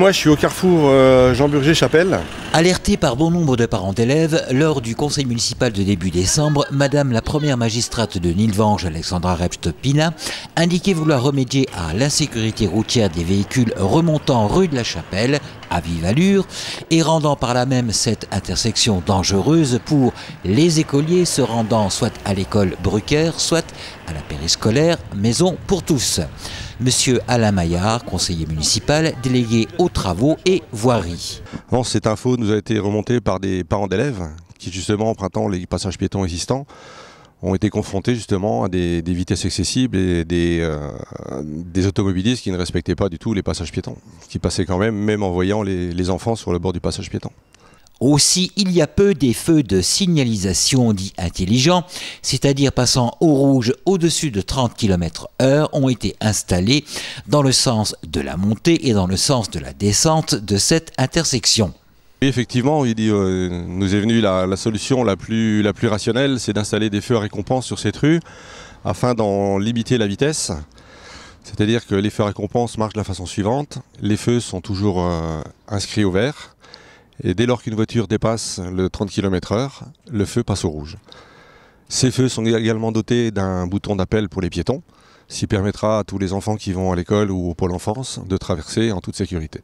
Moi je suis au carrefour Jean-Burger-Chapelle. Alertée par bon nombre de parents d'élèves, lors du conseil municipal de début décembre, Madame la première magistrate de Nilvange, Alexandra Rebst-Pina, indiquait vouloir remédier à l'insécurité routière des véhicules remontant rue de la Chapelle à vive allure et rendant par là même cette intersection dangereuse pour les écoliers se rendant soit à l'école Brucker, soit à la périscolaire Maison pour tous. Monsieur Alain Maillard, conseiller municipal, délégué aux travaux et voiries. Bon, cette info nous a été remontée par des parents d'élèves qui justement, en empruntant les passages piétons existants, ont été confrontés justement à des vitesses excessives et des automobilistes qui ne respectaient pas du tout les passages piétons, qui passaient quand même en voyant les enfants sur le bord du passage piéton. Aussi, il y a peu des feux de signalisation dits intelligents, c'est-à-dire passant au rouge au-dessus de 30 km/h, ont été installés dans le sens de la montée et dans le sens de la descente de cette intersection. Et effectivement, nous est venue la solution la plus rationnelle, c'est d'installer des feux à récompense sur cette rue afin d'en limiter la vitesse. C'est-à-dire que les feux à récompense marchent de la façon suivante. Les feux sont toujours inscrits au vert. Et dès lors qu'une voiture dépasse le 30 km/h, le feu passe au rouge. Ces feux sont également dotés d'un bouton d'appel pour les piétons, ce qui permettra à tous les enfants qui vont à l'école ou au pôle enfance de traverser en toute sécurité.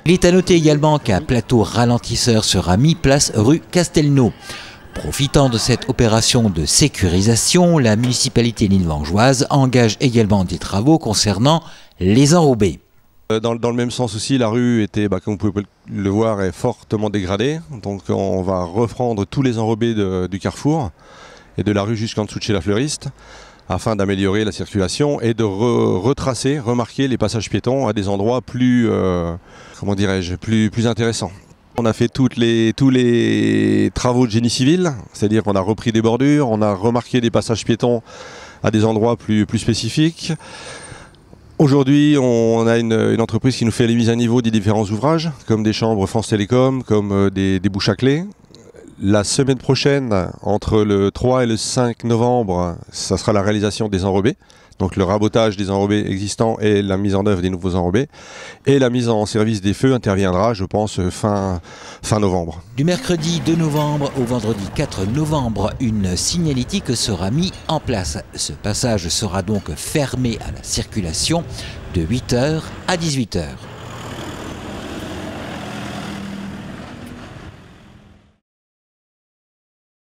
Il est à noter également qu'un plateau ralentisseur sera mis place rue Castelnau. Profitant de cette opération de sécurisation, la municipalité nilvangeoise engage également des travaux concernant les enrobés. Dans le même sens aussi, la rue était, comme vous pouvez le voir, est fortement dégradée. Donc on va reprendre tous les enrobés du carrefour et de la rue jusqu'en dessous de chez la fleuriste afin d'améliorer la circulation et de remarquer les passages piétons à des endroits plus intéressants. On a fait tous les travaux de génie civil, c'est-à-dire qu'on a repris des bordures, on a remarqué des passages piétons à des endroits plus spécifiques. Aujourd'hui, on a une entreprise qui nous fait les mises à niveau des différents ouvrages, comme des chambres France Télécom, comme des bouches à clés. La semaine prochaine, entre le 3 et le 5 novembre, ça sera la réalisation des enrobés. Donc le rabotage des enrobés existants et la mise en œuvre des nouveaux enrobés. Et la mise en service des feux interviendra, je pense, fin novembre. Du mercredi 2 novembre au vendredi 4 novembre, une signalétique sera mise en place. Ce passage sera donc fermé à la circulation de 8 h à 18 h.